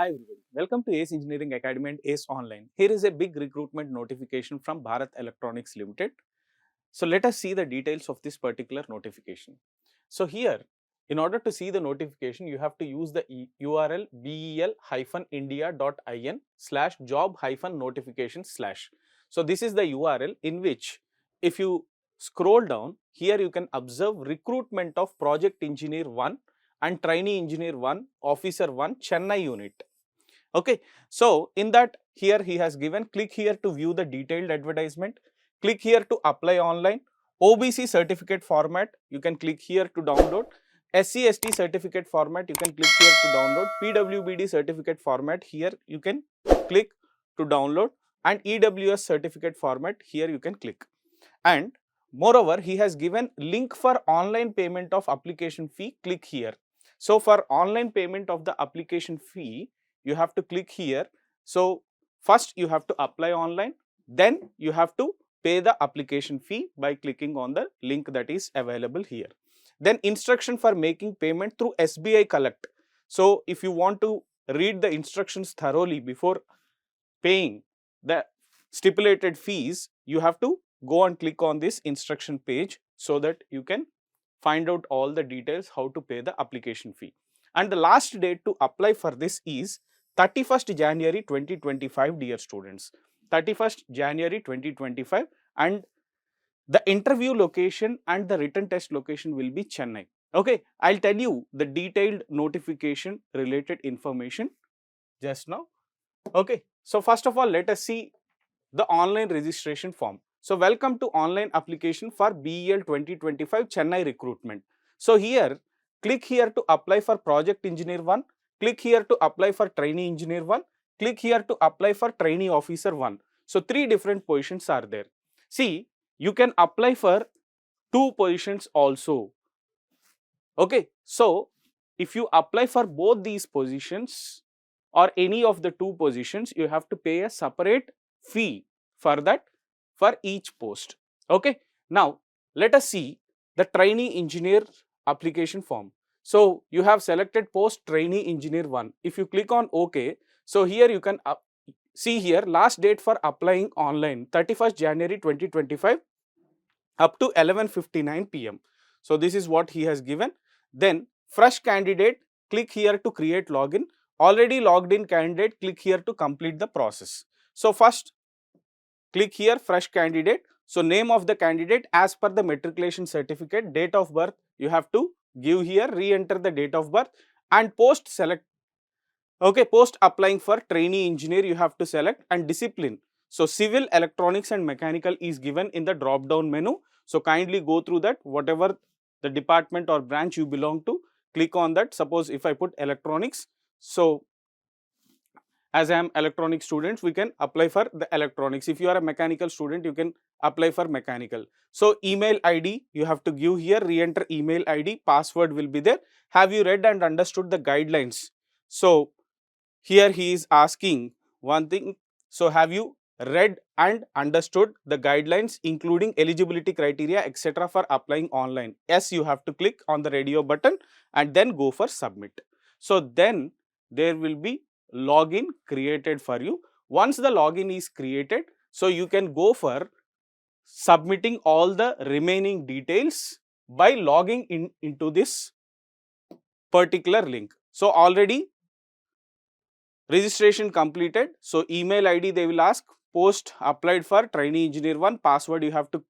Hi everyone, welcome to ACE Engineering Academy and ACE Online. Here is a big recruitment notification from Bharat Electronics Limited. So let us see the details of this particular notification. So here, in order to see the notification, you have to use the URL bel-india.in/job-notification/. So this is the URL in which if you scroll down, here you can observe recruitment of project engineer 1 and trainee engineer 1, officer 1, Chennai unit. Okay, so in that here he has given click here to view the detailed advertisement, click here to apply online, OBC certificate format you can click here to download, SC/ST certificate format you can click here to download, PWBD certificate format here you can click to download, and EWS certificate format here you can click. And moreover, he has given link for online payment of application fee, click here. So for online payment of the application fee, you have to click here. So first you have to apply online, then you have to pay the application fee by clicking on the link that is available here. Then instruction for making payment through SBI Collect. So if you want to read the instructions thoroughly before paying the stipulated fees, you have to go and click on this instruction page so that you can find out all the details how to pay the application fee. And the last date to apply for this is 31st January 2025, dear students. 31st January 2025, and the interview location and the written test location will be Chennai. Okay, I'll tell you the detailed notification related information just now. Okay, so first of all, let us see the online registration form. So welcome to online application for BEL 2025 Chennai recruitment. So here, click here to apply for project engineer 1, click here to apply for trainee engineer 1, click here to apply for trainee officer 1. So 3 different positions are there. See, you can apply for 2 positions also. Okay, so if you apply for both these positions or any of the 2 positions, you have to pay a separate fee for that, for each post. Okay, now let us see the trainee engineer application form. So you have selected post trainee engineer 1. If you click on OK, so here you can see here last date for applying online 31st January 2025 up to 11:59 p.m. So this is what he has given. Then fresh candidate, click here to create login. Already logged in candidate, click here to complete the process. So first click here fresh candidate. So name of the candidate as per the matriculation certificate, date of birth you have to give here, re-enter the date of birth, and post select. Okay, post applying for trainee engineer you have to select, and discipline. So civil, electronics and mechanical is given in the drop down menu. So kindly go through that, whatever the department or branch you belong to, click on that. Suppose if I put electronics, so as I am electronic students, we can apply for the electronics. If you are a mechanical student, you can apply for mechanical. So email ID you have to give here, re-enter email ID, password will be there. Have you read and understood the guidelines? So here he is asking one thing. So have you read and understood the guidelines including eligibility criteria etc. for applying online? Yes, you have to click on the radio button and then go for submit. So then there will be login created for you. Once the login is created, so you can go for submitting all the remaining details by logging into this particular link. So already registration completed. So email ID they will ask, post applied for trainee engineer 1, password you have to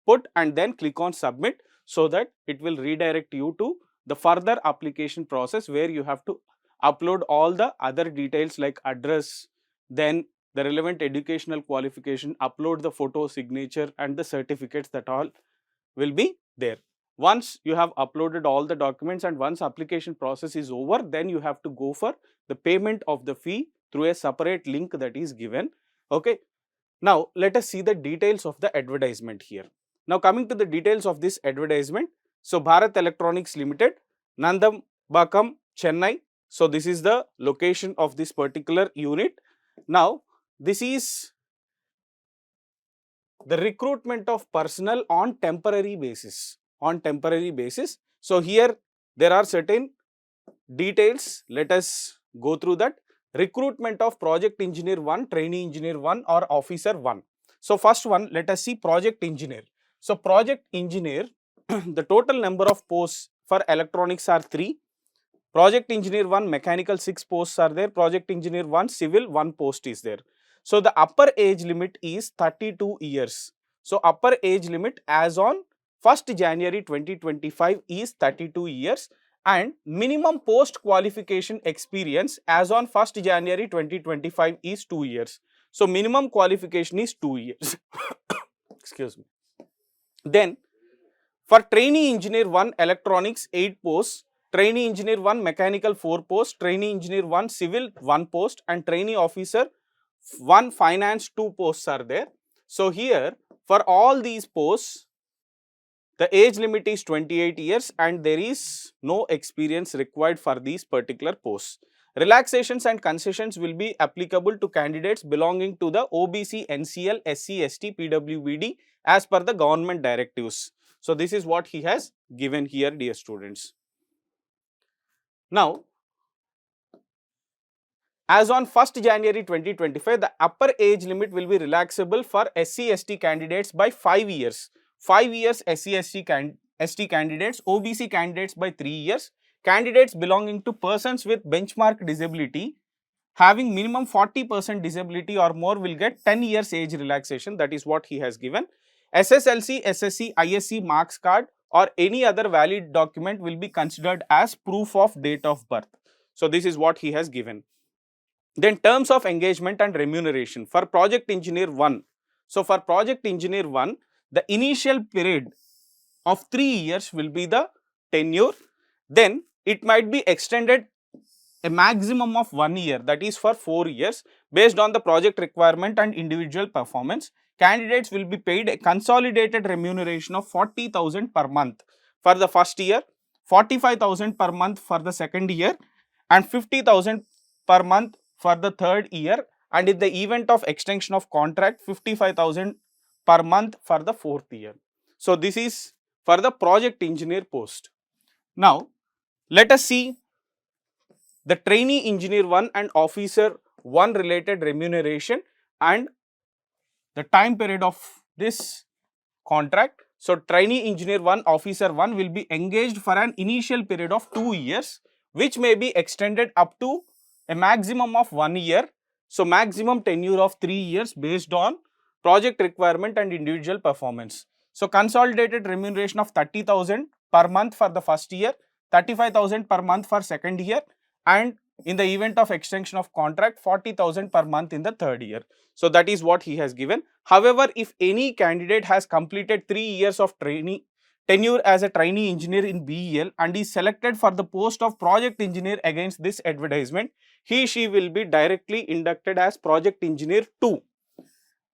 put and then click on submit, so that it will redirect you to the further application process where you have to upload all the other details like address, then the relevant educational qualification, upload the photo, signature and the certificates, that all will be there. Once you have uploaded all the documents and once application process is over, then you have to go for the payment of the fee through a separate link that is given. Okay. Now let us see the details of the advertisement here. Now coming to the details of this advertisement. So Bharat Electronics Limited, Nandambakam, Chennai. So this is the location of this particular unit. Now this is the recruitment of personnel on temporary basis. So here there are certain details. Let us go through that. recruitment of project engineer 1, trainee engineer 1 or officer 1. So first one, let us see project engineer. So project engineer, the total number of posts for electronics are 3. Project engineer 1 mechanical 6 posts are there, project engineer 1 civil 1 post is there. So the upper age limit is 32 years. So upper age limit as on 1st January 2025 is 32 years and minimum post qualification experience as on 1st January 2025 is 2 years. So minimum qualification is 2 years. Excuse me. Then for trainee engineer 1 electronics 8 posts, trainee engineer 1 mechanical 4 posts, trainee engineer 1 civil 1 post and trainee officer 1 finance 2 posts are there. So here for all these posts, the age limit is 28 years and there is no experience required for these particular posts. Relaxations and concessions will be applicable to candidates belonging to the OBC, NCL, SC, ST, PWBD as per the government directives. So this is what he has given here, dear students. Now, as on 1st January 2025, the upper age limit will be relaxable for SC, ST candidates by 5 years. 5 years SC, ST candidates, OBC candidates by 3 years, candidates belonging to persons with benchmark disability having minimum 40% disability or more will get 10 years age relaxation. That is what he has given. SSLC, SSC, ISC marks card or any other valid document will be considered as proof of date of birth. So this is what he has given. Then terms of engagement and remuneration for project engineer 1. So for project engineer 1, the initial period of 3 years will be the tenure. Then it might be extended a maximum of 1 year, that is for 4 years based on the project requirement and individual performance. Candidates will be paid a consolidated remuneration of 40,000 per month for the first year, 45,000 per month for the second year and 50,000 per month for the third year, and in the event of extension of contract 55,000 per month for the fourth year. So this is for the project engineer post. Now let us see the trainee engineer 1 and officer 1 related remuneration and the time period of this contract. So trainee engineer 1, officer 1 will be engaged for an initial period of 2 years which may be extended up to a maximum of 1 year. So maximum tenure of 3 years based on project requirement and individual performance. So consolidated remuneration of 30,000 per month for the first year, 35,000 per month for second year, and in the event of extension of contract 40,000 per month in the third year. So that is what he has given. However, if any candidate has completed 3 years of tenure as a trainee engineer in BEL and is selected for the post of project engineer against this advertisement, she will be directly inducted as project engineer 2.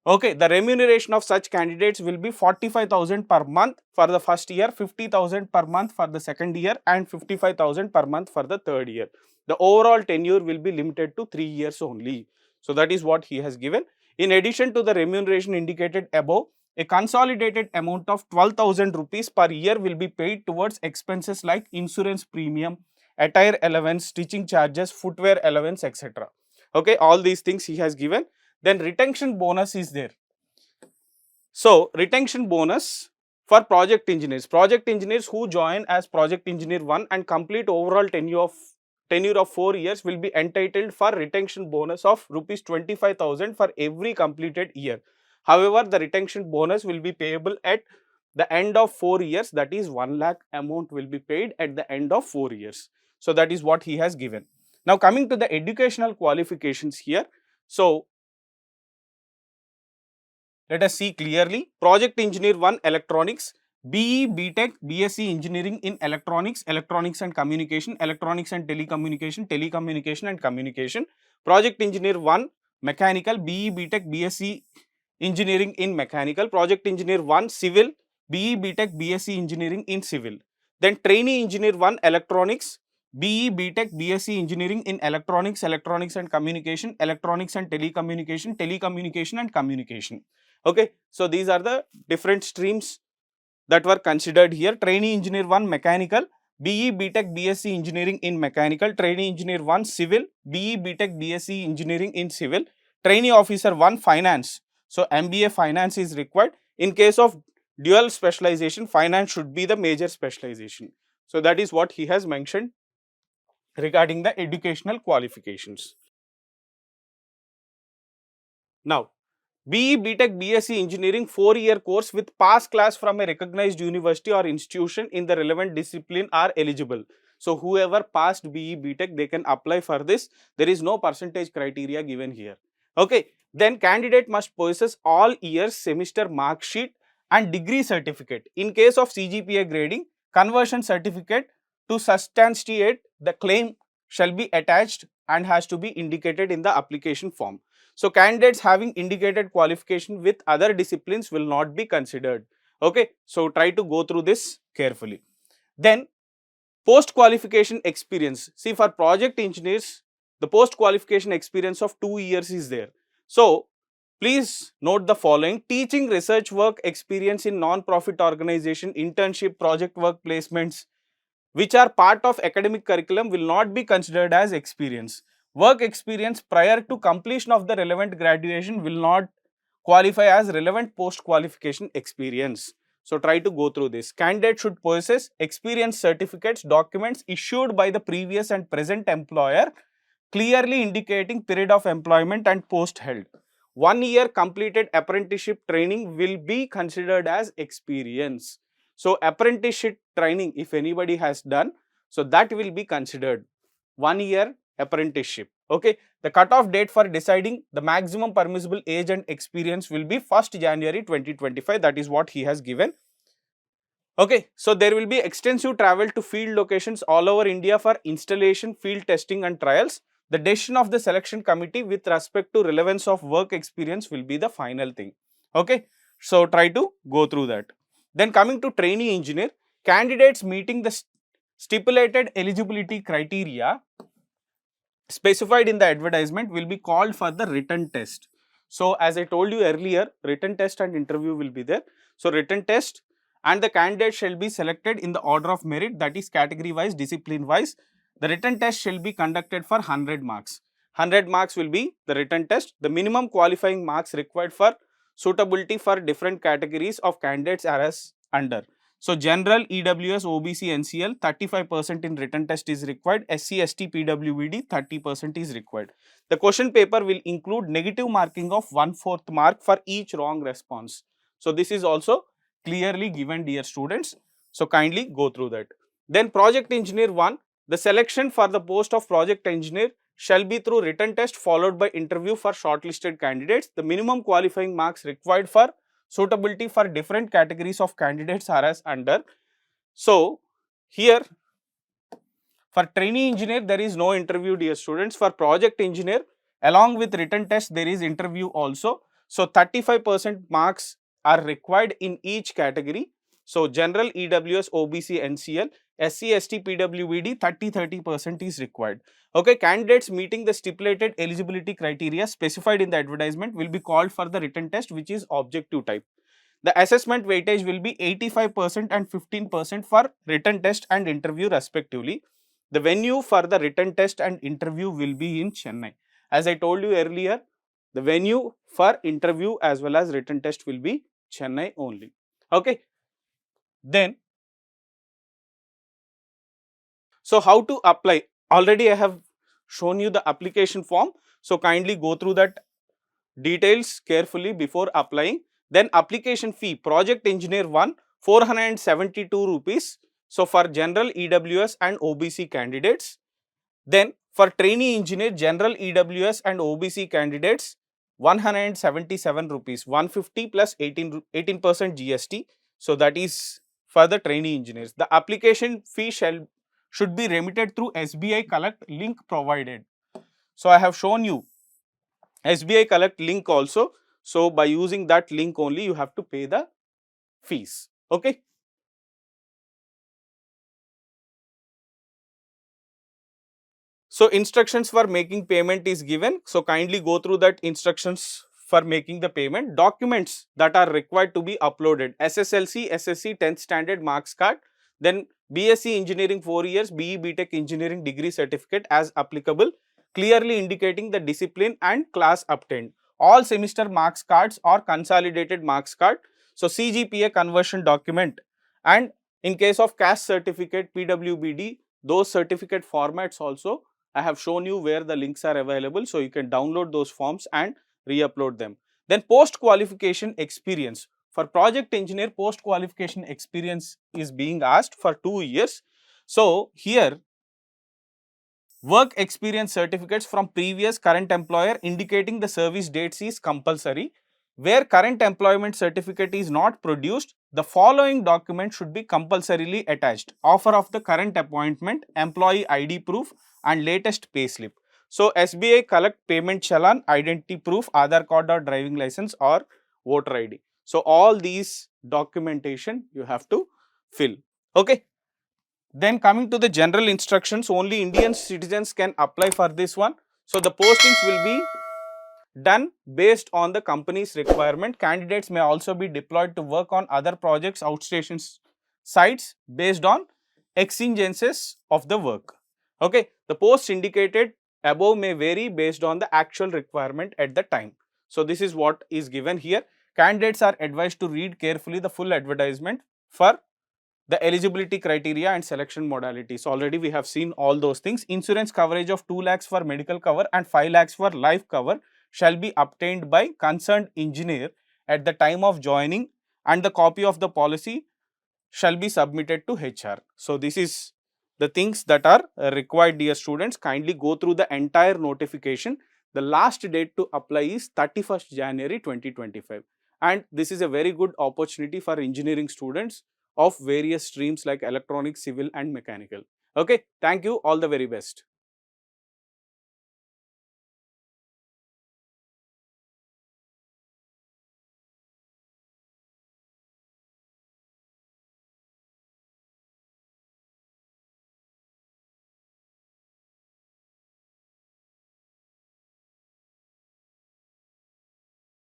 Okay, the remuneration of such candidates will be 45,000 per month for the first year, 50,000 per month for the second year and 55,000 per month for the third year. The overall tenure will be limited to 3 years only. So that is what he has given. In addition to the remuneration indicated above, a consolidated amount of 12,000 rupees per year will be paid towards expenses like insurance premium, attire allowance, stitching charges, footwear allowance, etc. Okay, all these things he has given. Then retention bonus is there. So retention bonus for project engineers who join as project engineer 1 and complete overall tenure of 4 years will be entitled for retention bonus of rupees 25,000 for every completed year. However, the retention bonus will be payable at the end of 4 years, that is 1 lakh amount will be paid at the end of 4 years. So that is what he has given. Now coming to the educational qualifications here. So let us see clearly. Project engineer 1 electronics, BE, BTech, BSc engineering in electronics, electronics and communication, electronics and telecommunication, telecommunication and communication. Project engineer 1 mechanical, BE, BTech, BSc engineering in mechanical. Project engineer 1 civil, BE, BTech, BSc engineering in civil. Then trainee engineer 1 electronics, BE, BTech, BSc engineering in electronics, electronics and communication, electronics and telecommunication, telecommunication and communication. Okay, so these are the different streams that were considered here. Trainee engineer 1 mechanical, BE BTech BSc Engineering in Mechanical, Trainee Engineer 1 Civil, BE BTech BSc Engineering in Civil, Trainee Officer 1 Finance. So MBA Finance is required. In case of dual specialization, finance should be the major specialization. So that is what he has mentioned regarding the educational qualifications. Now, BE BTech BSc Engineering 4-year course with pass class from a recognized university or institution in the relevant discipline are eligible. So, whoever passed BE BTech, they can apply for this. There is no percentage criteria given here. Okay. Then candidate must possess all years semester mark sheet and degree certificate. In case of CGPA grading, conversion certificate to substantiate the claim shall be attached and has to be indicated in the application form. So, candidates having indicated qualification with other disciplines will not be considered. Okay. So, try to go through this carefully. Then, post qualification experience. See, for project engineers, the post qualification experience of 2 years is there. So, please note the following: teaching, research work experience in non-profit organization, internship, project work placements, which are part of academic curriculum, will not be considered as experience. Work experience prior to completion of the relevant graduation will not qualify as relevant post qualification experience. So, try to go through this. Candidate should possess experience certificates, documents issued by the previous and present employer, clearly indicating period of employment and post held. 1 year completed apprenticeship training will be considered as experience. So, apprenticeship training, if anybody has done, so that will be considered 1 year apprenticeship. Okay. The cutoff date for deciding the maximum permissible age and experience will be 1st January 2025. That is what he has given. Okay. So, there will be extensive travel to field locations all over India for installation, field testing and trials. The decision of the selection committee with respect to relevance of work experience will be the final thing. Okay. So, try to go through that. Then coming to trainee engineer, candidates meeting the stipulated eligibility criteria specified in the advertisement will be called for the written test. So, as I told you earlier, written test and interview will be there. So, written test and the candidate shall be selected in the order of merit, that is category wise, discipline wise. The written test shall be conducted for 100 marks. 100 marks will be the written test. The minimum qualifying marks required for suitability for different categories of candidates are as under. So, general, EWS, OBC, NCL 35% in written test is required, SC, ST, PWBD 30% is required. The question paper will include negative marking of 1/4 mark for each wrong response. So, this is also clearly given, dear students. So, kindly go through that. Then project engineer 1, the selection for the post of project engineer shall be through written test followed by interview for shortlisted candidates. The minimum qualifying marks required for suitability for different categories of candidates are as under. So, here for trainee engineer there is no interview, dear students. For project engineer along with written test there is interview also. So, 35% marks are required in each category. So, general, EWS, OBC, NCL, SC, ST, PWBD 30% is required. Okay, candidates meeting the stipulated eligibility criteria specified in the advertisement will be called for the written test, which is objective type. The assessment weightage will be 85% and 15% for written test and interview respectively. The venue for the written test and interview will be in Chennai. As I told you earlier, the venue for interview as well as written test will be Chennai only. Okay. Then, so how to apply? Already I have shown you the application form. So, kindly go through that details carefully before applying. Then application fee, project engineer 1, 472 rupees. So, for general, EWS and OBC candidates. Then for trainee engineer, general, EWS and OBC candidates, 177 rupees, 150 plus 18% GST. So, that is for the trainee engineers. The application fee should be remitted through SBI Collect link provided. So, I have shown you SBI Collect link also. So, by using that link only you have to pay the fees. Okay. So, instructions for making payment is given. So, kindly go through that instructions for making the payment. Documents that are required to be uploaded: SSLC, SSC, 10th standard marks card, then BSc Engineering 4 years, BE BTech Engineering degree certificate as applicable, clearly indicating the discipline and class obtained. All semester marks cards or consolidated marks card. So CGPA conversion document, and in case of caste certificate, PWBD, those certificate formats also I have shown you where the links are available. So you can download those forms and re-upload them. Then post qualification experience. For project engineer, post qualification experience is being asked for 2 years. So here work experience certificates from previous current employer indicating the service dates is compulsory. Where current employment certificate is not produced, the following document should be compulsorily attached: offer of the current appointment, employee ID proof and latest payslip. So SBI collect payment challan, identity proof, Aadhaar card or driving license or voter ID. So all these documentation you have to fill. Okay. Then coming to the general instructions, only Indian citizens can apply for this one. So the postings will be done based on the company's requirement. Candidates may also be deployed to work on other projects, outstation sites based on exigencies of the work. Okay, the posts indicated above may vary based on the actual requirement at the time. So this is what is given here. Candidates are advised to read carefully the full advertisement for the eligibility criteria and selection modalities. Already we have seen all those things. Insurance coverage of 2 lakhs for medical cover and 5 lakhs for life cover shall be obtained by concerned engineer at the time of joining, and the copy of the policy shall be submitted to HR. So this is the things that are required, dear students. Kindly go through the entire notification. The last date to apply is 31st January 2025, and this is a very good opportunity for engineering students of various streams like electronics, civil and mechanical. Okay, thank you, all the very best.